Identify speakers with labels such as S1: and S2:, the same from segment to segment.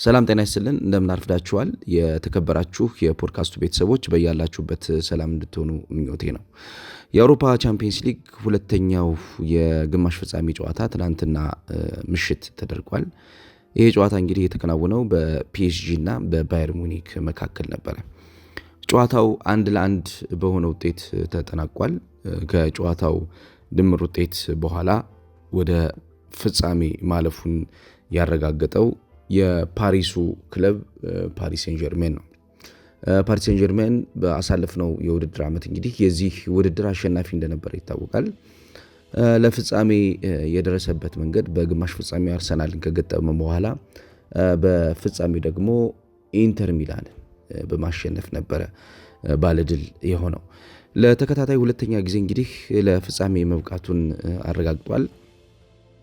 S1: ሰላም ጤና ይስጥልን እንደምን አርፍዳችኋል የተከበራችሁ የፖድካስቱ ቤተሰቦች በያላችሁበት ሰላም እንድትሆኑ ምኞቴ ነው። የአውሮፓ ቻምፒየንስ ሊግ ሁለተኛው የግማሽ ፍጻሜ ጨዋታ ትናንትና ምሽት ተደርጓል። ይህ ጨዋታ እንግዲህ የተከናወነው በፒኤስጂ እና በባየር ሙኒክ መካከል ነበረ። ጨዋታው 1-1 በሆነ ውጤት ተጠናቋል። ከጨዋታው ድምር ውጤት በኋላ ወደ ፍጻሜ ማለፉን ያረጋገጠው የፓሪሱ ክለብ ፓሪስ ሴን ጀርሜን ነው። ፓሪስ ሴን ጀርሜን በአሳለፍነው የውድድር ዓመት እንግዲህ የዚህ ውድድር አሸናፊ እንደነበረ ይታወቃል። ለፍጻሜ የደረሰበት መንገድ በግማሽ ፍጻሜ አርሰናልን ከገጠመ በኋላ በፍጻሜ ደግሞ ኢንተር ሚላንን በማሸነፍ ነበረ ባለድል የሆነው። ለተከታታይ ሁለተኛ ጊዜ እንግዲህ ለፍጻሜ መብቃቱን አረጋግጧል።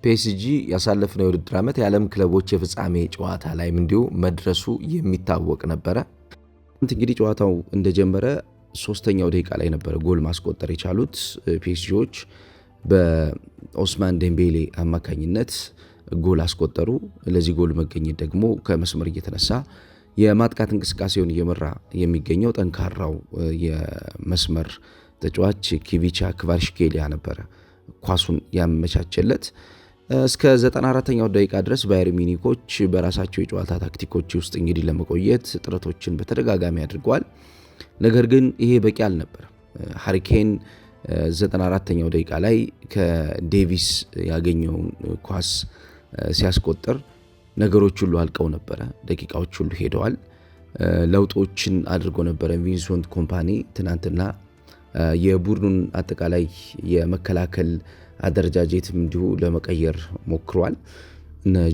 S1: ፒኤስጂ ያሳለፍነው የውድድር ዓመት የዓለም ክለቦች የፍጻሜ ጨዋታ ላይም እንዲሁ መድረሱ የሚታወቅ ነበረ። እንግዲህ ጨዋታው እንደጀመረ 3ኛው ደቂቃ ላይ ነበረ ጎል ማስቆጠር የቻሉት ፒኤስጂዎች በኦስማን ዴምቤሌ አማካኝነት ጎል አስቆጠሩ። ለዚህ ጎል መገኘት ደግሞ ከመስመር እየተነሳ የማጥቃት እንቅስቃሴውን እየመራ የሚገኘው ጠንካራው የመስመር ተጫዋች ኪቪቻ ክቫራትስኬሊያ ነበረ ኳሱን ያመቻቸለት። እስከ 94ኛው ደቂቃ ድረስ ባየር ሚኒኮች በራሳቸው የጨዋታ ታክቲኮች ውስጥ እንግዲህ ለመቆየት ጥረቶችን በተደጋጋሚ አድርገዋል። ነገር ግን ይሄ በቂ አልነበረም። ሃሪኬን 94ኛው ደቂቃ ላይ ከዴቪስ ያገኘውን ኳስ ሲያስቆጥር ነገሮች ሁሉ አልቀው ነበረ። ደቂቃዎች ሁሉ ሄደዋል። ለውጦችን አድርጎ ነበረ ቪንሰንት ኮምፓኒ ትናንትና የቡድኑን አጠቃላይ የመከላከል አደረጃጀትም እንዲሁ ለመቀየር ሞክሯል።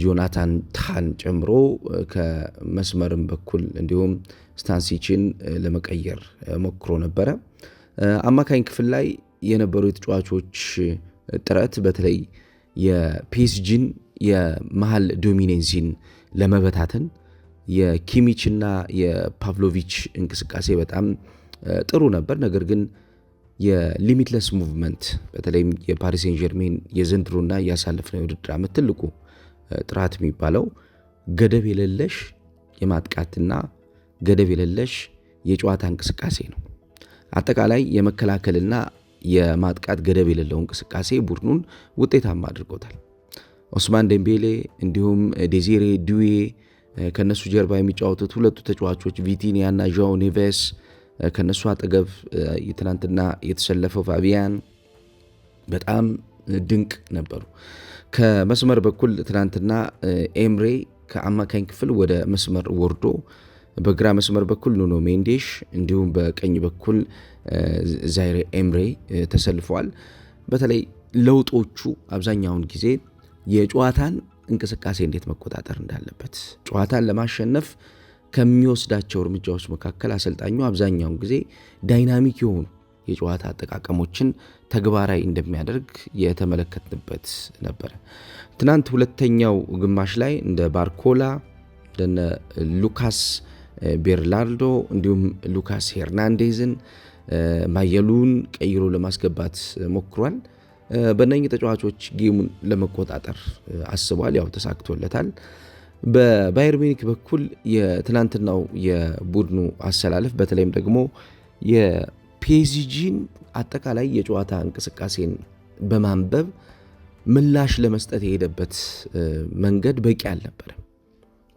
S1: ጆናታን ታን ጨምሮ ከመስመርም በኩል እንዲሁም ስታንሲችን ለመቀየር ሞክሮ ነበረ። አማካኝ ክፍል ላይ የነበሩ የተጫዋቾች ጥረት በተለይ የፒኤስጂን የመሃል ዶሚኔንሲን ለመበታተን የኪሚችና የፓቭሎቪች እንቅስቃሴ በጣም ጥሩ ነበር። ነገር ግን የሊሚትለስ ሙቭመንት በተለይም የፓሪስ ሴን ጀርሜን የዘንድሮና ያሳለፍነው የውድድር ዓመት ትልቁ ጥራት የሚባለው ገደብ የሌለሽ የማጥቃትና ገደብ የሌለሽ የጨዋታ እንቅስቃሴ ነው። አጠቃላይ የመከላከልና የማጥቃት ገደብ የሌለው እንቅስቃሴ ቡድኑን ውጤታማ አድርጎታል። ኦስማን ዴምቤሌ እንዲሁም ዴዚሬ ዱዌ ከነሱ ጀርባ የሚጫወቱት ሁለቱ ተጫዋቾች ቪቲኒያ እና ዣኦ ኔቬስ ከነሱ አጠገብ ትናንትና የተሰለፈው ፋቢያን በጣም ድንቅ ነበሩ። ከመስመር በኩል ትናንትና ኤምሬ ከአማካኝ ክፍል ወደ መስመር ወርዶ በግራ መስመር በኩል ኑኖ ሜንዴሽ እንዲሁም በቀኝ በኩል ዛይሬ ኤምሬ ተሰልፈዋል። በተለይ ለውጦቹ አብዛኛውን ጊዜ የጨዋታን እንቅስቃሴ እንዴት መቆጣጠር እንዳለበት ጨዋታን ለማሸነፍ ከሚወስዳቸው እርምጃዎች መካከል አሰልጣኙ አብዛኛውን ጊዜ ዳይናሚክ የሆኑ የጨዋታ አጠቃቀሞችን ተግባራዊ እንደሚያደርግ የተመለከትንበት ነበረ። ትናንት ሁለተኛው ግማሽ ላይ እንደ ባርኮላ እንደነ ሉካስ ቤርላርዶ እንዲሁም ሉካስ ሄርናንዴዝን ማየሉን ቀይሮ ለማስገባት ሞክሯል። በእነኚህ ተጫዋቾች ጌሙን ለመቆጣጠር አስቧል። ያው ተሳክቶለታል። በባየር ሚኒክ በኩል የትናንትናው የቡድኑ አሰላለፍ በተለይም ደግሞ የፒኤስጂን አጠቃላይ የጨዋታ እንቅስቃሴን በማንበብ ምላሽ ለመስጠት የሄደበት መንገድ በቂ አልነበረም።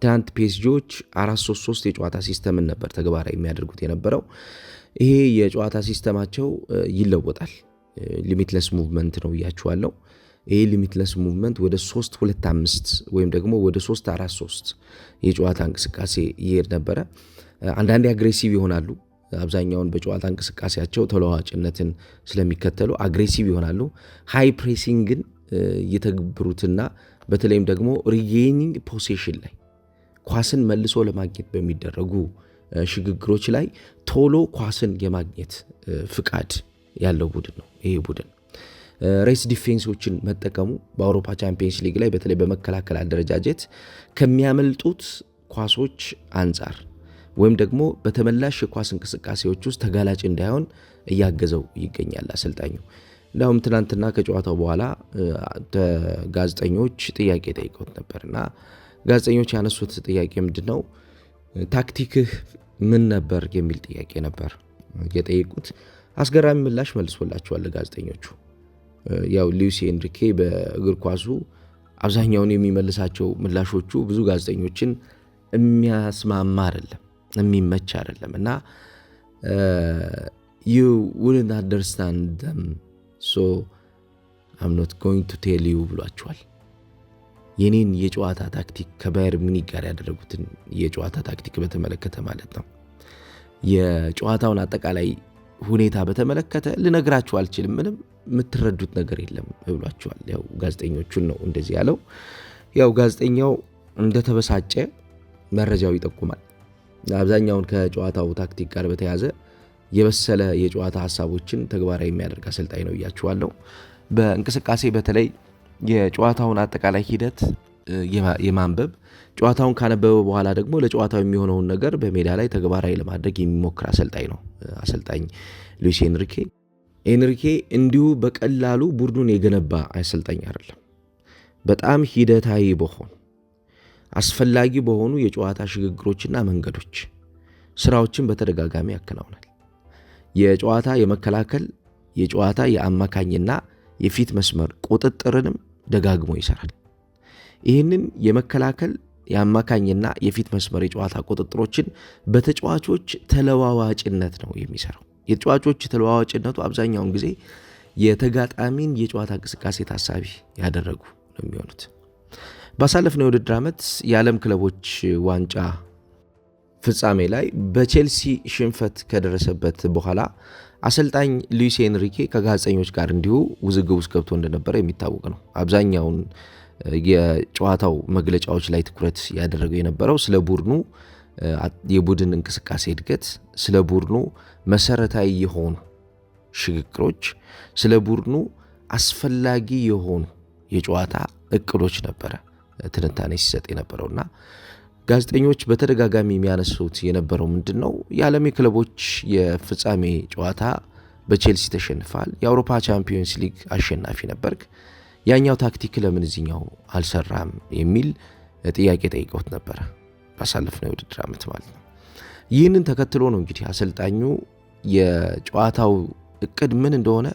S1: ትናንት ፒኤስጂዎች 4-3-3 የጨዋታ ሲስተምን ነበር ተግባራዊ የሚያደርጉት የነበረው። ይሄ የጨዋታ ሲስተማቸው ይለወጣል። ሊሚትለስ ሙቭመንት ነው ብያችኋለሁ። ይህ ሊሚትለስ ሙቭመንት ወደ 3-2-5 ወይም ደግሞ ወደ 3-4-3 የጨዋታ እንቅስቃሴ ይሄድ ነበረ። አንዳንዴ አግሬሲቭ ይሆናሉ። አብዛኛውን በጨዋታ እንቅስቃሴያቸው ተለዋዋጭነትን ስለሚከተሉ አግሬሲቭ ይሆናሉ። ሃይ ፕሬሲንግን እየተግብሩትና በተለይም ደግሞ ሪጌኒንግ ፖሴሽን ላይ ኳስን መልሶ ለማግኘት በሚደረጉ ሽግግሮች ላይ ቶሎ ኳስን የማግኘት ፍቃድ ያለው ቡድን ነው ይሄ ቡድን። ሬስ ዲፌንሶችን መጠቀሙ በአውሮፓ ቻምፒየንስ ሊግ ላይ በተለይ በመከላከል አደረጃጀት ከሚያመልጡት ኳሶች አንጻር ወይም ደግሞ በተመላሽ የኳስ እንቅስቃሴዎች ውስጥ ተጋላጭ እንዳይሆን እያገዘው ይገኛል አሰልጣኙ። እንዳውም ትናንትና ከጨዋታው በኋላ ጋዜጠኞች ጥያቄ ጠይቀውት ነበርና ጋዜጠኞች ያነሱት ጥያቄ ምንድነው? ታክቲክህ ምን ነበር የሚል ጥያቄ ነበር የጠየቁት። አስገራሚ ምላሽ መልሶላቸዋል ጋዜጠኞቹ። ያው ሉዊስ ኤንሪኬ በእግር ኳሱ አብዛኛውን የሚመልሳቸው ምላሾቹ ብዙ ጋዜጠኞችን የሚያስማማ አይደለም፣ የሚመች አይደለም እና you wouldn't understand them so I'm not going to tell you ብሏቸዋል። የኔን የጨዋታ ታክቲክ ከባየር ሙኒክ ጋር ያደረጉትን የጨዋታ ታክቲክ በተመለከተ ማለት ነው፣ የጨዋታውን አጠቃላይ ሁኔታ በተመለከተ ልነግራችሁ አልችልም፣ ምንም የምትረዱት ነገር የለም ብሏቸዋል። ያው ጋዜጠኞቹን ነው እንደዚህ ያለው። ያው ጋዜጠኛው እንደተበሳጨ መረጃው ይጠቁማል። አብዛኛውን ከጨዋታው ታክቲክ ጋር በተያያዘ የበሰለ የጨዋታ ሐሳቦችን ተግባራዊ የሚያደርግ አሰልጣኝ ነው እያችኋለሁ። በእንቅስቃሴ በተለይ የጨዋታውን አጠቃላይ ሂደት የማንበብ ጨዋታውን ካነበበ በኋላ ደግሞ ለጨዋታው የሚሆነውን ነገር በሜዳ ላይ ተግባራዊ ለማድረግ የሚሞክር አሰልጣኝ ነው አሰልጣኝ ሉዊስ ኤንሪኬ። ኤንሪኬ እንዲሁ በቀላሉ ቡድኑን የገነባ አሰልጣኝ አይደለም። በጣም ሂደታዊ በሆኑ አስፈላጊ በሆኑ የጨዋታ ሽግግሮችና መንገዶች ስራዎችን በተደጋጋሚ ያከናውናል። የጨዋታ የመከላከል የጨዋታ የአማካኝና የፊት መስመር ቁጥጥርንም ደጋግሞ ይሰራል። ይህንን የመከላከል የአማካኝና የፊት መስመር የጨዋታ ቁጥጥሮችን በተጫዋቾች ተለዋዋጭነት ነው የሚሰራው። የተጫዋቾች ተለዋዋጭነቱ አብዛኛውን ጊዜ የተጋጣሚን የጨዋታ እንቅስቃሴ ታሳቢ ያደረጉ ነው የሚሆኑት። ባሳለፍነው የውድድር ዓመት የዓለም ክለቦች ዋንጫ ፍጻሜ ላይ በቼልሲ ሽንፈት ከደረሰበት በኋላ አሰልጣኝ ሉዊስ ኤንሪኬ ከጋዜጠኞች ጋር እንዲሁ ውዝግብ ውስጥ ገብቶ እንደነበረ የሚታወቅ ነው። አብዛኛውን የጨዋታው መግለጫዎች ላይ ትኩረት ያደረገው የነበረው ስለ ቡድኑ የቡድን እንቅስቃሴ እድገት፣ ስለ ቡድኑ መሰረታዊ የሆኑ ሽግግሮች፣ ስለ ቡድኑ አስፈላጊ የሆኑ የጨዋታ እቅዶች ነበረ ትንታኔ ሲሰጥ የነበረውና ጋዜጠኞች በተደጋጋሚ የሚያነሱት የነበረው ምንድነው? የዓለም የክለቦች የፍጻሜ ጨዋታ በቼልሲ ተሸንፋል፣ የአውሮፓ ቻምፒዮንስ ሊግ አሸናፊ ነበርክ፣ ያኛው ታክቲክ ለምን እዚህኛው አልሰራም የሚል ጥያቄ ጠይቀውት ነበረ ባሳለፍነው የውድድር ዓመት ማለት ነው። ይህንን ተከትሎ ነው እንግዲህ አሰልጣኙ የጨዋታው እቅድ ምን እንደሆነ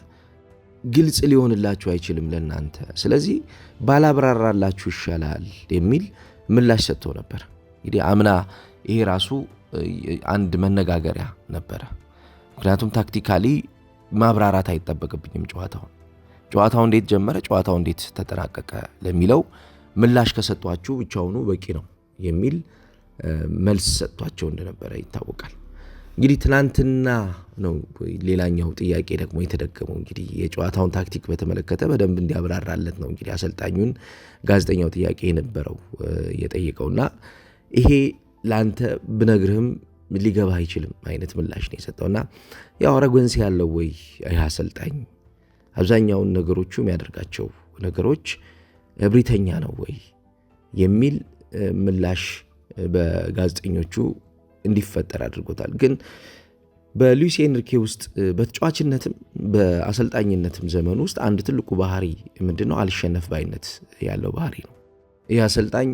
S1: ግልጽ ሊሆንላችሁ አይችልም ለእናንተ፣ ስለዚህ ባላብራራላችሁ ይሻላል የሚል ምላሽ ሰጥቶ ነበር። እንግዲህ አምና ይሄ ራሱ አንድ መነጋገሪያ ነበረ። ምክንያቱም ታክቲካሊ ማብራራት አይጠበቅብኝም ጨዋታው እንዴት ጀመረ፣ ጨዋታው እንዴት ተጠናቀቀ ለሚለው ምላሽ ከሰጧችሁ ብቻውኑ በቂ ነው የሚል መልስ ሰጥቷቸው እንደነበረ ይታወቃል። እንግዲህ ትናንትና ነው ሌላኛው ጥያቄ ደግሞ የተደገመው። እንግዲህ የጨዋታውን ታክቲክ በተመለከተ በደንብ እንዲያብራራለት ነው እንግዲህ አሰልጣኙን ጋዜጠኛው ጥያቄ የነበረው የጠየቀውና ይሄ ላንተ ብነግርህም ሊገባ አይችልም አይነት ምላሽ ነው የሰጠውና ያው አረጎንስ ያለው ወይ ይህ አሰልጣኝ አብዛኛውን ነገሮቹ የሚያደርጋቸው ነገሮች እብሪተኛ ነው ወይ የሚል ምላሽ በጋዜጠኞቹ እንዲፈጠር አድርጎታል። ግን በሉዊስ ኤንሪኬ ውስጥ በተጫዋችነትም በአሰልጣኝነትም ዘመን ውስጥ አንድ ትልቁ ባህሪ ምንድነው? አልሸነፍ ባይነት ያለው ባህሪ ነው። ይህ አሰልጣኝ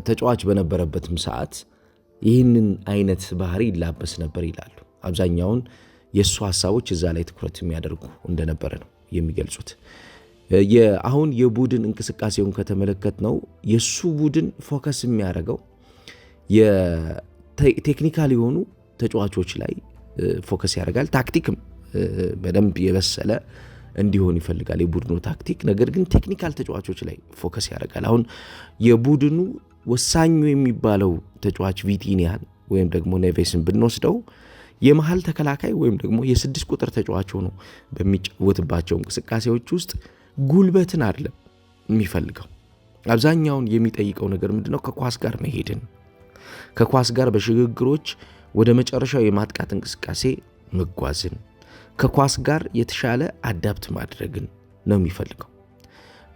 S1: ተጫዋች በነበረበትም ሰዓት ይህንን አይነት ባህሪ ይላበስ ነበር ይላሉ። አብዛኛውን የእሱ ሀሳቦች እዛ ላይ ትኩረት የሚያደርጉ እንደነበረ ነው የሚገልጹት። አሁን የቡድን እንቅስቃሴውን ከተመለከት ነው የእሱ ቡድን ፎከስ የሚያደርገው ቴክኒካል የሆኑ ተጫዋቾች ላይ ፎከስ ያደርጋል። ታክቲክም በደንብ የበሰለ እንዲሆን ይፈልጋል የቡድኑ ታክቲክ። ነገር ግን ቴክኒካል ተጫዋቾች ላይ ፎከስ ያደርጋል። አሁን የቡድኑ ወሳኙ የሚባለው ተጫዋች ቪቲኒያን ወይም ደግሞ ኔቬስን ብንወስደው የመሃል ተከላካይ ወይም ደግሞ የ6 ቁጥር ተጫዋች ሆኖ በሚጫወትባቸው እንቅስቃሴዎች ውስጥ ጉልበትን አይደለም የሚፈልገው። አብዛኛውን የሚጠይቀው ነገር ምንድነው? ከኳስ ጋር መሄድን፣ ከኳስ ጋር በሽግግሮች ወደ መጨረሻው የማጥቃት እንቅስቃሴ መጓዝን፣ ከኳስ ጋር የተሻለ አዳፕት ማድረግን ነው የሚፈልገው።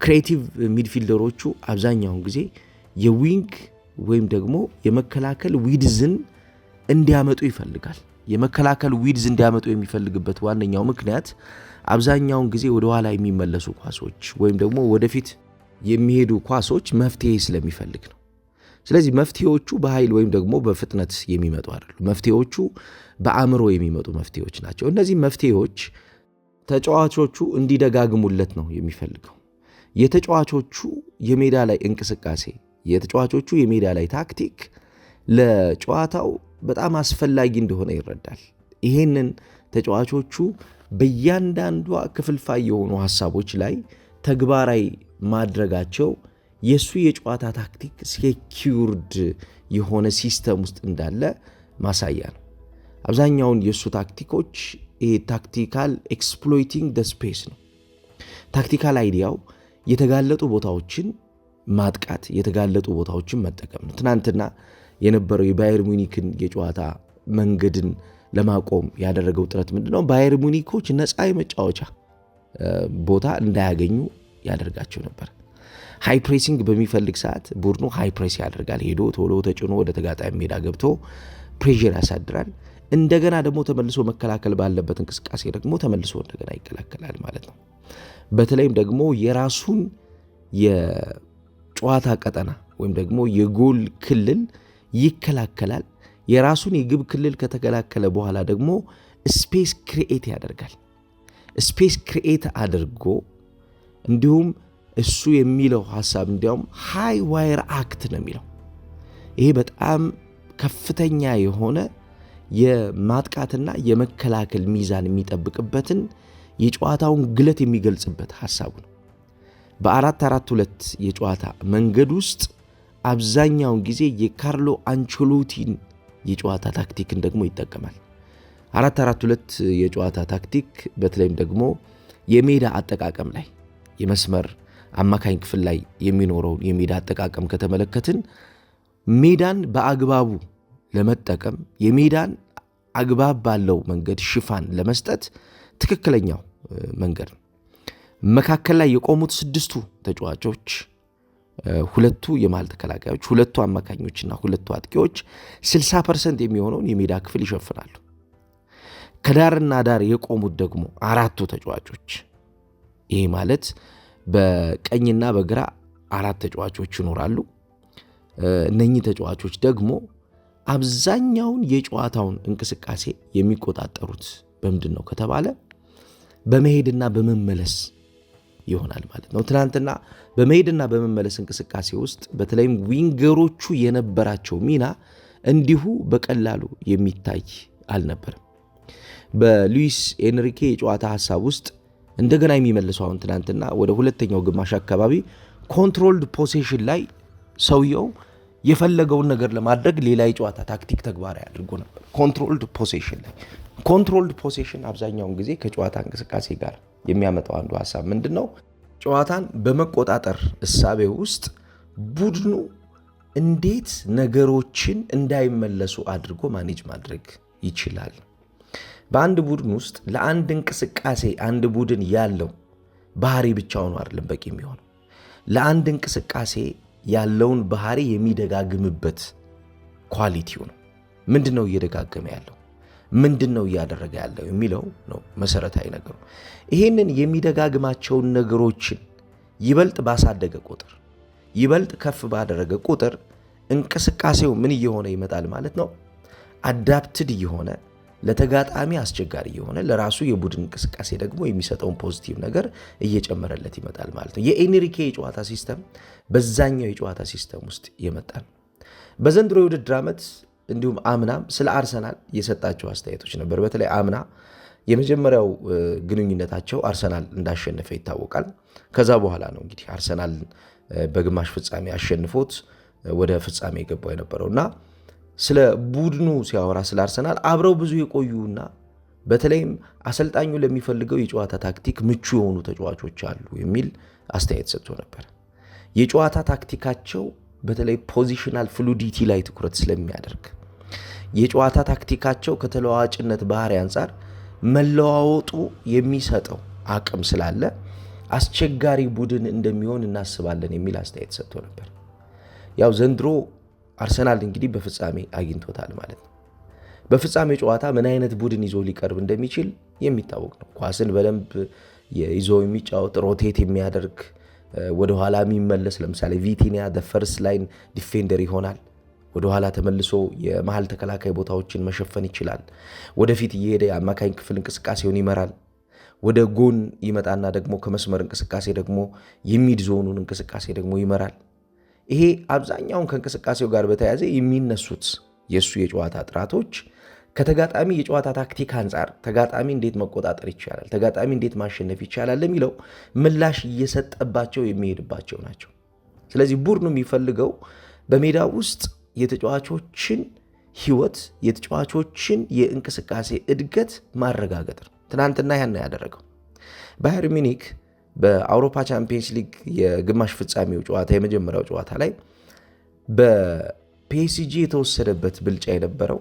S1: ክሬቲቭ ሚድፊልደሮቹ አብዛኛውን ጊዜ የዊንግ ወይም ደግሞ የመከላከል ዊድዝን እንዲያመጡ ይፈልጋል። የመከላከል ዊድዝ እንዲያመጡ የሚፈልግበት ዋነኛው ምክንያት አብዛኛውን ጊዜ ወደ ኋላ የሚመለሱ ኳሶች ወይም ደግሞ ወደፊት የሚሄዱ ኳሶች መፍትሄ ስለሚፈልግ ነው። ስለዚህ መፍትሄዎቹ በኃይል ወይም ደግሞ በፍጥነት የሚመጡ አይደሉም። መፍትሄዎቹ በአእምሮ የሚመጡ መፍትሄዎች ናቸው። እነዚህ መፍትሄዎች ተጫዋቾቹ እንዲደጋግሙለት ነው የሚፈልገው። የተጫዋቾቹ የሜዳ ላይ እንቅስቃሴ፣ የተጫዋቾቹ የሜዳ ላይ ታክቲክ ለጨዋታው በጣም አስፈላጊ እንደሆነ ይረዳል። ይሄንን ተጫዋቾቹ በእያንዳንዷ ክፍልፋይ የሆኑ ሀሳቦች ላይ ተግባራዊ ማድረጋቸው የሱ የጨዋታ ታክቲክ ሴኪውርድ የሆነ ሲስተም ውስጥ እንዳለ ማሳያ ነው። አብዛኛውን የሱ ታክቲኮች ታክቲካል ኤክስፕሎይቲንግ ደ ስፔስ ነው። ታክቲካል አይዲያው የተጋለጡ ቦታዎችን ማጥቃት፣ የተጋለጡ ቦታዎችን መጠቀም ነው። ትናንትና የነበረው የባየር ሙኒክን የጨዋታ መንገድን ለማቆም ያደረገው ጥረት ምንድነው? ባየር ሙኒኮች ነፃ የመጫወቻ ቦታ እንዳያገኙ ያደርጋቸው ነበር። ሃይ ፕሬሲንግ በሚፈልግ ሰዓት ቡድኑ ሃይ ፕሬስ ያደርጋል። ሄዶ ቶሎ ተጭኖ ወደ ተጋጣሚ ሜዳ ገብቶ ፕሬዠር ያሳድራል። እንደገና ደግሞ ተመልሶ መከላከል ባለበት እንቅስቃሴ ደግሞ ተመልሶ እንደገና ይከላከላል ማለት ነው። በተለይም ደግሞ የራሱን የጨዋታ ቀጠና ወይም ደግሞ የጎል ክልል ይከላከላል። የራሱን የግብ ክልል ከተከላከለ በኋላ ደግሞ ስፔስ ክሪኤት ያደርጋል። ስፔስ ክሪኤት አድርጎ እንዲሁም እሱ የሚለው ሐሳብ እንዲያውም ሃይ ዋየር አክት ነው የሚለው። ይሄ በጣም ከፍተኛ የሆነ የማጥቃትና የመከላከል ሚዛን የሚጠብቅበትን የጨዋታውን ግለት የሚገልጽበት ሐሳቡ ነው። በ4-4-2 የጨዋታ መንገድ ውስጥ አብዛኛውን ጊዜ የካርሎ አንቸሎቲን የጨዋታ ታክቲክን ደግሞ ይጠቀማል። 4-4-2 የጨዋታ ታክቲክ በተለይም ደግሞ የሜዳ አጠቃቀም ላይ የመስመር አማካኝ ክፍል ላይ የሚኖረውን የሜዳ አጠቃቀም ከተመለከትን ሜዳን በአግባቡ ለመጠቀም የሜዳን አግባብ ባለው መንገድ ሽፋን ለመስጠት ትክክለኛው መንገድ ነው። መካከል ላይ የቆሙት 6ቱ ተጫዋቾች፣ 2ቱ የመሃል ተከላካዮች፣ 2ቱ አማካኞችና 2ቱ አጥቂዎች 60% የሚሆነውን የሜዳ ክፍል ይሸፍናሉ። ከዳርና ዳር የቆሙት ደግሞ 4ቱ ተጫዋቾች፣ ይሄ ማለት በቀኝና በግራ 4 ተጫዋቾች ይኖራሉ። እነኚህ ተጫዋቾች ደግሞ አብዛኛውን የጨዋታውን እንቅስቃሴ የሚቆጣጠሩት በምንድን ነው ከተባለ በመሄድና በመመለስ ይሆናል ማለት ነው። ትናንትና በመሄድና በመመለስ እንቅስቃሴ ውስጥ በተለይም ዊንገሮቹ የነበራቸው ሚና እንዲሁ በቀላሉ የሚታይ አልነበረም። በሉዊስ ኤንሪኬ የጨዋታ ሐሳብ ውስጥ እንደገና የሚመልሰው አሁን ትናንትና ወደ ሁለተኛው ግማሽ አካባቢ ኮንትሮልድ ፖሴሽን ላይ ሰውየው የፈለገውን ነገር ለማድረግ ሌላ የጨዋታ ታክቲክ ተግባራዊ አድርጎ ነበር። ኮንትሮልድ ፖሴሽን አብዛኛውን ጊዜ ከጨዋታ እንቅስቃሴ ጋር የሚያመጣው አንዱ ሐሳብ ምንድን ነው? ጨዋታን በመቆጣጠር እሳቤ ውስጥ ቡድኑ እንዴት ነገሮችን እንዳይመለሱ አድርጎ ማኔጅ ማድረግ ይችላል። በአንድ ቡድን ውስጥ ለአንድ እንቅስቃሴ አንድ ቡድን ያለው ባህሪ ብቻውን አይደለም በቂ የሚሆነው። ለአንድ እንቅስቃሴ ያለውን ባህሪ የሚደጋግምበት ኳሊቲው ነው። ምንድነው እየደጋገመ ያለው? ምንድነው እያደረገ ያለው የሚለው ነው መሰረታዊ ነገሩ። ይሄንን የሚደጋግማቸውን ነገሮችን ይበልጥ ባሳደገ ቁጥር፣ ይበልጥ ከፍ ባደረገ ቁጥር እንቅስቃሴው ምን እየሆነ ይመጣል ማለት ነው? አዳፕትድ እየሆነ ለተጋጣሚ አስቸጋሪ የሆነ ለራሱ የቡድን እንቅስቃሴ ደግሞ የሚሰጠውን ፖዚቲቭ ነገር እየጨመረለት ይመጣል ማለት ነው። የኤንሪኬ የጨዋታ ሲስተም በዛኛው የጨዋታ ሲስተም ውስጥ የመጣ ነው። በዘንድሮ የውድድር ዓመት እንዲሁም አምናም ስለ አርሰናል የሰጣቸው አስተያየቶች ነበር። በተለይ አምና የመጀመሪያው ግንኙነታቸው አርሰናል እንዳሸነፈ ይታወቃል። ከዛ በኋላ ነው እንግዲህ አርሰናል በግማሽ ፍጻሜ አሸንፎት ወደ ፍጻሜ የገባው የነበረውና ስለ ቡድኑ ሲያወራ ስለ አርሰናል አብረው ብዙ የቆዩና በተለይም አሰልጣኙ ለሚፈልገው የጨዋታ ታክቲክ ምቹ የሆኑ ተጫዋቾች አሉ የሚል አስተያየት ሰጥቶ ነበር። የጨዋታ ታክቲካቸው በተለይ ፖዚሽናል ፍሉዲቲ ላይ ትኩረት ስለሚያደርግ የጨዋታ ታክቲካቸው ከተለዋዋጭነት ባህሪ አንጻር መለዋወጡ የሚሰጠው አቅም ስላለ አስቸጋሪ ቡድን እንደሚሆን እናስባለን የሚል አስተያየት ሰጥቶ ነበር። ያው ዘንድሮ አርሰናል እንግዲህ በፍጻሜ አግኝቶታል ማለት ነው። በፍጻሜ ጨዋታ ምን አይነት ቡድን ይዞ ሊቀርብ እንደሚችል የሚታወቅ ነው። ኳስን በደንብ ይዞ የሚጫወት ሮቴት የሚያደርግ ወደ ኋላ የሚመለስ ለምሳሌ ቪቲኒያ ፈርስት ላይን ዲፌንደር ይሆናል። ወደ ኋላ ተመልሶ የመሃል ተከላካይ ቦታዎችን መሸፈን ይችላል። ወደፊት እየሄደ የአማካኝ ክፍል እንቅስቃሴውን ይመራል። ወደ ጎን ይመጣና ደግሞ ከመስመር እንቅስቃሴ ደግሞ የሚድ ዞኑን እንቅስቃሴ ደግሞ ይመራል። ይሄ አብዛኛውን ከእንቅስቃሴው ጋር በተያያዘ የሚነሱት የእሱ የጨዋታ ጥራቶች ከተጋጣሚ የጨዋታ ታክቲክ አንጻር ተጋጣሚ እንዴት መቆጣጠር ይቻላል፣ ተጋጣሚ እንዴት ማሸነፍ ይቻላል ለሚለው ምላሽ እየሰጠባቸው የሚሄድባቸው ናቸው። ስለዚህ ቡድኑ የሚፈልገው በሜዳ ውስጥ የተጫዋቾችን ህይወት፣ የተጫዋቾችን የእንቅስቃሴ እድገት ማረጋገጥ ነው። ትናንትና ያን ያደረገው ባየር ሚኒክ በአውሮፓ ቻምፒየንስ ሊግ የግማሽ ፍጻሜው ጨዋታ የመጀመሪያው ጨዋታ ላይ በፒኤስጂ የተወሰደበት ብልጫ የነበረው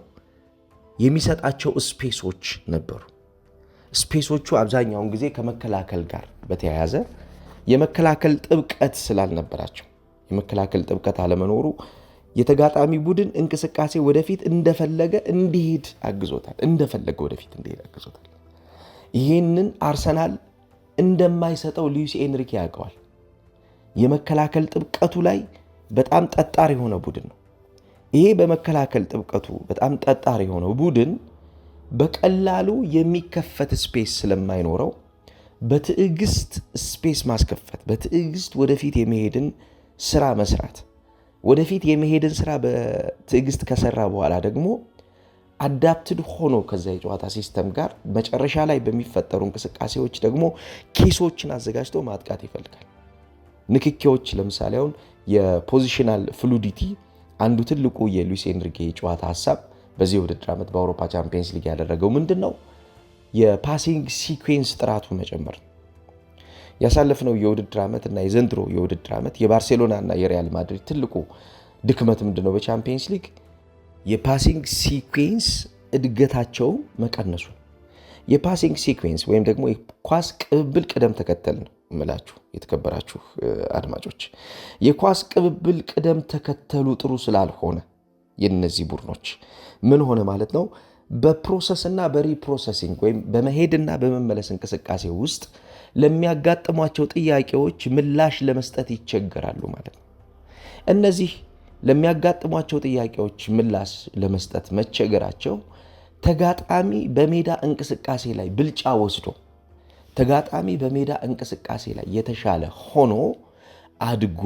S1: የሚሰጣቸው ስፔሶች ነበሩ። ስፔሶቹ አብዛኛውን ጊዜ ከመከላከል ጋር በተያያዘ የመከላከል ጥብቀት ስላልነበራቸው፣ የመከላከል ጥብቀት አለመኖሩ የተጋጣሚ ቡድን እንቅስቃሴ ወደፊት እንደፈለገ እንዲሄድ አግዞታል። እንደፈለገ ወደፊት እንዲሄድ አግዞታል። ይህንን አርሰናል እንደማይሰጠው ሉዊስ ኤንሪኬ ያውቀዋል። የመከላከል ጥብቀቱ ላይ በጣም ጠጣር የሆነ ቡድን ነው። ይሄ በመከላከል ጥብቀቱ በጣም ጠጣር የሆነው ቡድን በቀላሉ የሚከፈት ስፔስ ስለማይኖረው በትዕግስት ስፔስ ማስከፈት፣ በትዕግስት ወደፊት የመሄድን ስራ መስራት፣ ወደፊት የመሄድን ስራ በትዕግስት ከሰራ በኋላ ደግሞ አዳፕትድ ሆኖ ከዛ የጨዋታ ሲስተም ጋር መጨረሻ ላይ በሚፈጠሩ እንቅስቃሴዎች ደግሞ ኬሶችን አዘጋጅቶ ማጥቃት ይፈልጋል። ንክኪዎች፣ ለምሳሌ አሁን የፖዚሽናል ፍሉዲቲ አንዱ ትልቁ የሉዊስ ኤንሪኬ የጨዋታ ሀሳብ በዚህ ውድድር ዓመት በአውሮፓ ቻምፒየንስ ሊግ ያደረገው ምንድን ነው? የፓሲንግ ሲኩዌንስ ጥራቱ መጨመር። ያሳለፍነው የውድድር ዓመት እና የዘንድሮ የውድድር ዓመት የባርሴሎና እና የሪያል ማድሪድ ትልቁ ድክመት ምንድን ነው? በቻምፒየንስ ሊግ የፓሲንግ ሲኩዌንስ እድገታቸው መቀነሱ። የፓሲንግ ሲኩዌንስ ወይም ደግሞ የኳስ ቅብብል ቅደም ተከተል ነው እምላችሁ የተከበራችሁ አድማጮች። የኳስ ቅብብል ቅደም ተከተሉ ጥሩ ስላልሆነ የነዚህ ቡድኖች ምን ሆነ ማለት ነው? በፕሮሰስና በሪፕሮሰሲንግ ወይም በመሄድና በመመለስ እንቅስቃሴ ውስጥ ለሚያጋጥሟቸው ጥያቄዎች ምላሽ ለመስጠት ይቸገራሉ ማለት ነው። እነዚህ ለሚያጋጥሟቸው ጥያቄዎች ምላሽ ለመስጠት መቸገራቸው ተጋጣሚ በሜዳ እንቅስቃሴ ላይ ብልጫ ወስዶ ተጋጣሚ በሜዳ እንቅስቃሴ ላይ የተሻለ ሆኖ አድጎ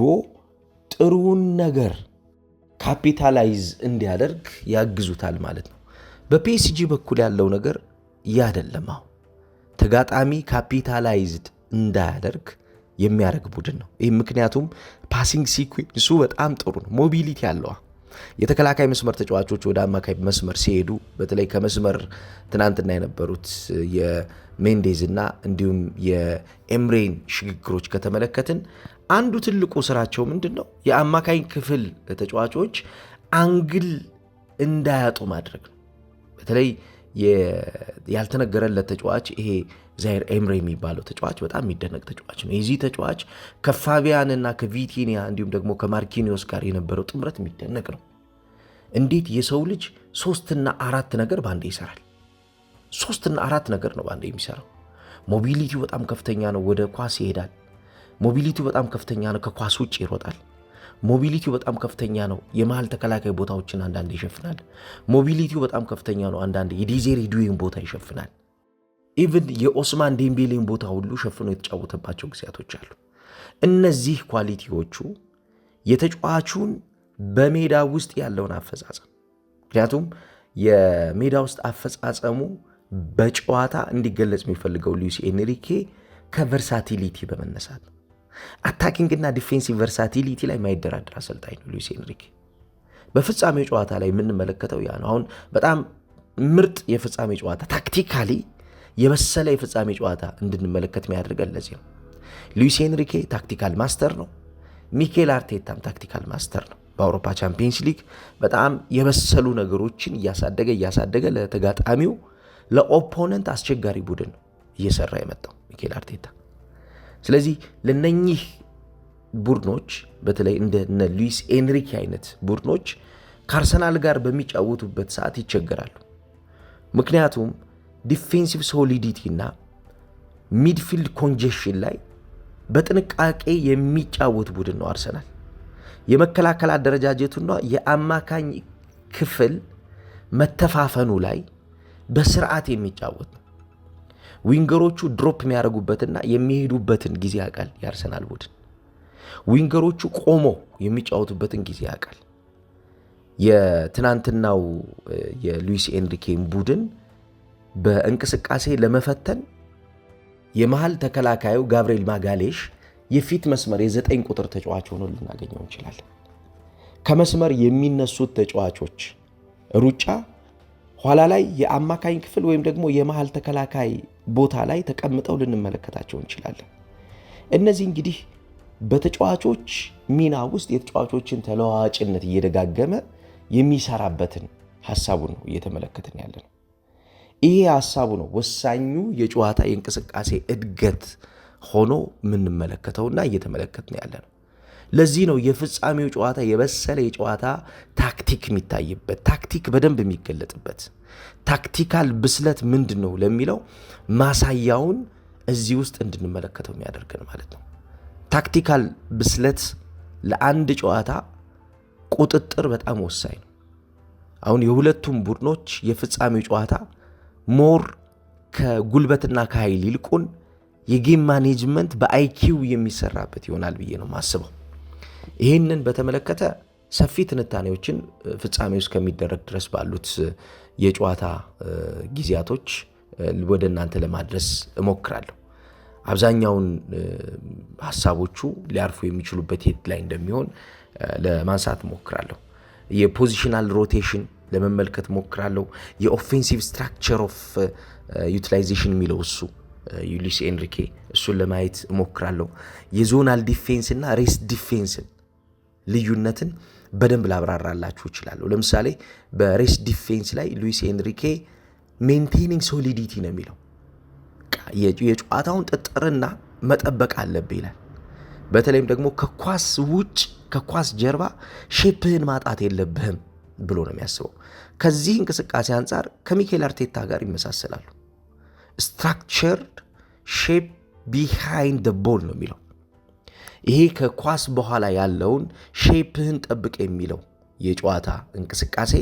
S1: ጥሩውን ነገር ካፒታላይዝ እንዲያደርግ ያግዙታል ማለት ነው። በፒኤስጂ በኩል ያለው ነገር ያደለም። አሁን ተጋጣሚ ካፒታላይዝድ እንዳያደርግ የሚያደርግ ቡድን ነው ይህ። ምክንያቱም ፓሲንግ ሲኩዌንሱ በጣም ጥሩ ነው፣ ሞቢሊቲ አለው። የተከላካይ መስመር ተጫዋቾች ወደ አማካይ መስመር ሲሄዱ በተለይ ከመስመር ትናንትና የነበሩት የሜንዴዝ እና እንዲሁም የኤምሬን ሽግግሮች ከተመለከትን አንዱ ትልቁ ስራቸው ምንድን ነው? የአማካኝ ክፍል ተጫዋቾች አንግል እንዳያጡ ማድረግ ነው። በተለይ ያልተነገረለት ተጫዋች ይሄ ዛይር ኤምሬ የሚባለው ተጫዋች በጣም የሚደነቅ ተጫዋች ነው። የዚህ ተጫዋች ከፋቢያን እና ከቪቲኒያ እንዲሁም ደግሞ ከማርኪኒዮስ ጋር የነበረው ጥምረት የሚደነቅ ነው። እንዴት የሰው ልጅ 3 እና 4 ነገር ባንዴ ይሰራል? 3 እና 4 ነገር ነው ባንዴ የሚሰራው። ሞቢሊቲው በጣም ከፍተኛ ነው። ወደ ኳስ ይሄዳል። ሞቢሊቲው በጣም ከፍተኛ ነው። ከኳስ ውጭ ይሮጣል። ሞቢሊቲው በጣም ከፍተኛ ነው። የመሃል ተከላካይ ቦታዎችን አንዳንድ ይሸፍናል። ሞቢሊቲው በጣም ከፍተኛ ነው። አንዳንድ የዲዜሪ ዱዌን ቦታ ይሸፍናል። ኢቭን የኦስማን ዴምቤሌን ቦታ ሁሉ ሸፍኖ የተጫወተባቸው ጊዜያቶች አሉ። እነዚህ ኳሊቲዎቹ የተጫዋቹን በሜዳ ውስጥ ያለውን አፈጻጸም፣ ምክንያቱም የሜዳ ውስጥ አፈጻጸሙ በጨዋታ እንዲገለጽ የሚፈልገው ሉዊስ ኤንሪኬ ከቨርሳቲሊቲ በመነሳት ነው። አታኪንግ እና ዲፌንሲቭ ቨርሳቲሊቲ ላይ ማይደራደር አሰልጣኝ ነው ሉዊስ ኤንሪኬ። በፍጻሜው ጨዋታ ላይ የምንመለከተው ያ ነው። አሁን በጣም ምርጥ የፍጻሜ ጨዋታ፣ ታክቲካሊ የበሰለ የፍጻሜ ጨዋታ እንድንመለከት የሚያደርገን ለዚህ ነው። ሉዊስ ኤንሪኬ ታክቲካል ማስተር ነው። ሚኬል አርቴታም ታክቲካል ማስተር ነው። በአውሮፓ ቻምፒየንስ ሊግ በጣም የበሰሉ ነገሮችን እያሳደገ ለተጋጣሚው ለኦፖነንት አስቸጋሪ ቡድን ነው እየሰራ የመጣው ሚኬል አርቴታ። ስለዚህ ለነኚህ ቡድኖች በተለይ እንደ ሉዊስ ኤንሪኬ አይነት ቡድኖች ከአርሰናል ጋር በሚጫወቱበት ሰዓት ይቸገራሉ። ምክንያቱም ዲፌንሲቭ ሶሊዲቲ እና ሚድፊልድ ኮንጀሽን ላይ
S2: በጥንቃቄ የሚጫወት ቡድን ነው አርሰናል። የመከላከል አደረጃጀቱና የአማካኝ ክፍል መተፋፈኑ ላይ በስርዓት የሚጫወት ነው። ዊንገሮቹ ድሮፕ የሚያደርጉበትና የሚሄዱበትን ጊዜ ያውቃል የአርሰናል ቡድን። ዊንገሮቹ ቆሞ የሚጫወቱበትን ጊዜ ያውቃል። የትናንትናው የሉዊስ ኤንሪኬን ቡድን በእንቅስቃሴ ለመፈተን የመሃል ተከላካዩ ጋብርኤል ማጋሌሽ የፊት መስመር የ9 ቁጥር ተጫዋች ሆኖ ልናገኘው እንችላለን። ከመስመር የሚነሱት ተጫዋቾች ሩጫ ኋላ ላይ የአማካኝ ክፍል ወይም ደግሞ የመሃል ተከላካይ ቦታ ላይ ተቀምጠው ልንመለከታቸው እንችላለን። እነዚህ እንግዲህ በተጫዋቾች ሚና ውስጥ የተጫዋቾችን ተለዋዋጭነት እየደጋገመ የሚሰራበትን ሐሳቡን ነው እየተመለከትን ያለ ነው። ይሄ ሐሳቡ ነው ወሳኙ የጨዋታ የእንቅስቃሴ እድገት ሆኖ የምንመለከተውና እየተመለከትን ያለ ነው። ለዚህ ነው የፍጻሜው ጨዋታ የበሰለ የጨዋታ ታክቲክ የሚታይበት፣ ታክቲክ በደንብ የሚገለጥበት። ታክቲካል ብስለት ምንድን ነው ለሚለው ማሳያውን እዚህ ውስጥ እንድንመለከተው የሚያደርገን ማለት ነው። ታክቲካል ብስለት ለአንድ ጨዋታ ቁጥጥር በጣም ወሳኝ ነው። አሁን የሁለቱም ቡድኖች የፍጻሜው ጨዋታ ሞር ከጉልበትና ከኃይል ይልቁን የጌም ማኔጅመንት በአይኪው የሚሰራበት ይሆናል ብዬ ነው ማስበው። ይህንን በተመለከተ ሰፊ ትንታኔዎችን ፍጻሜው እስከሚደረግ ድረስ ባሉት የጨዋታ ጊዜያቶች ወደ እናንተ ለማድረስ እሞክራለሁ። አብዛኛውን ሐሳቦቹ ሊያርፉ የሚችሉበት የት ላይ እንደሚሆን ለማንሳት እሞክራለሁ። የፖዚሽናል ሮቴሽን ለመመልከት እሞክራለሁ። የኦፌንሲቭ ስትራክቸር ኦፍ ዩቲላይዜሽን የሚለው እሱ ሉዊስ ኤንሪኬ እሱን ለማየት እሞክራለሁ። የዞናል ዲፌንስ እና ሬስት ዲፌንስን ልዩነትን በደንብ ላብራራላችሁ እችላለሁ። ለምሳሌ በሬስት ዲፌንስ ላይ ሉዊስ ኤንሪኬ ሜንቴኒንግ ሶሊዲቲ ነው የሚለው። የጨዋታውን ጥጥርና መጠበቅ አለብህ ይላል። በተለይም ደግሞ ከኳስ ውጭ ከኳስ ጀርባ ሼፕህን ማጣት የለብህም ብሎ ነው የሚያስበው። ከዚህ እንቅስቃሴ አንጻር ከሚኬል አርቴታ ጋር ይመሳሰላሉ። ስትራክቸርድ ሼፕ ቢሃይንድ ደ ቦል ነው የሚለው። ይሄ ከኳስ በኋላ ያለውን ሼፕህን ጠብቅ የሚለው የጨዋታ እንቅስቃሴ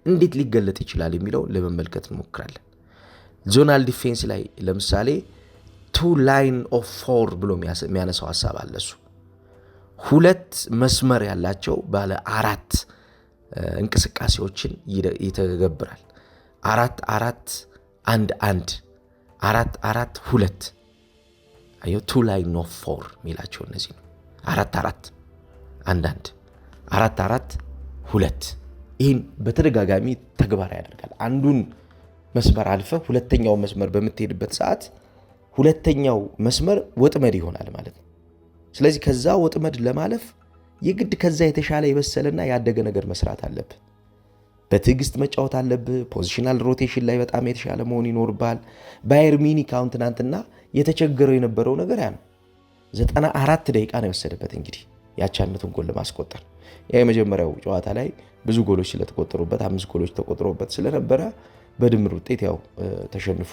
S2: እንዴት ሊገለጥ ይችላል የሚለው ለመመልከት እንሞክራለን። ዞናል ዲፌንስ ላይ ለምሳሌ 2 ላይን ኦፍ 4 ብሎ የሚያነሳው ሐሳብ አለ። እሱ 2 መስመር ያላቸው ባለ 4 እንቅስቃሴዎችን ይተገብራል። 4-4-1-1 4-4-2 አዮ 2 ላይን ኦፍ 4 ሚላቸው እነዚህ ነው። 4-4-1-1 4-4-2 ይህን በተደጋጋሚ ተግባር ያደርጋል። አንዱን መስመር አልፈ ሁለተኛው መስመር በምትሄድበት ሰዓት ሁለተኛው መስመር ወጥመድ ይሆናል ማለት ነው። ስለዚህ ከዛ ወጥመድ ለማለፍ የግድ ከዛ የተሻለ የበሰለና ያደገ ነገር መስራት አለብህ። በትዕግስት መጫወት አለብህ። ፖዚሽናል ሮቴሽን ላይ በጣም የተሻለ መሆን ይኖርባል። ባየር ሚኒክ አሁን ትናንትና የተቸገረው የነበረው ነገር ያ ነው። 94 ደቂቃ ነው የወሰደበት እንግዲህ ያቻነቱን ጎል ለማስቆጠር። ያ የመጀመሪያው ጨዋታ ላይ ብዙ ጎሎች ስለተቆጠሩበት 5 ጎሎች ተቆጥሮበት ስለነበረ በድምር ውጤት ያው ተሸንፎ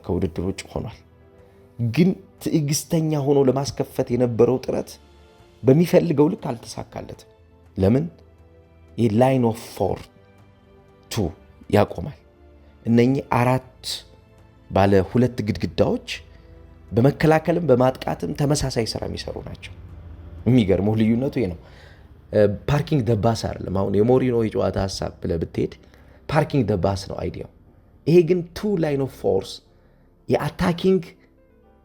S2: ከውድድር ውጭ ሆኗል። ግን ትዕግስተኛ ሆኖ ለማስከፈት የነበረው ጥረት በሚፈልገው ልክ አልተሳካለትም። ለምን? የላይን ኦፍ 4-2 ያቆማል። እነኚህ 4 ባለ 2 ግድግዳዎች በመከላከልም በማጥቃትም ተመሳሳይ ስራ የሚሰሩ ናቸው። የሚገርመው ልዩነቱ ይሄ ነው። ፓርኪንግ ደባስ አይደለም። አሁን የሞሪኖ የጨዋታ ሐሳብ ብለህ ብትሄድ ፓርኪንግ ደባስ ነው አይዲያው። ይሄ ግን 2 ላይን ኦፍ 4 የአታኪንግ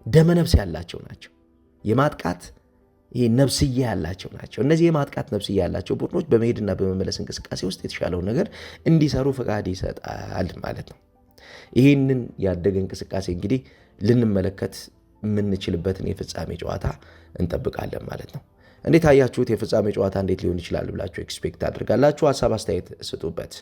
S2: ደመነፍስ ያላቸው ናቸው። የማጥቃት ይሄ ነፍስያ ያላቸው ናቸው። እነዚህ የማጥቃት ነፍስያ ያላቸው ቡድኖች በመሄድና በመመለስ እንቅስቃሴ ውስጥ የተሻለውን ነገር እንዲሰሩ ፈቃድ ይሰጣል ማለት ነው። ይህንን ያደገ እንቅስቃሴ እንግዲህ ልንመለከት የምንችልበትን የፍጻሜ ጨዋታ እንጠብቃለን ማለት ነው። እንዴት አያችሁት? የፍጻሜ ጨዋታ እንዴት ሊሆን ይችላል ብላችሁ ኤክስፔክት አድርጋላችሁ? ሀሳብ አስተያየት ስጡበት።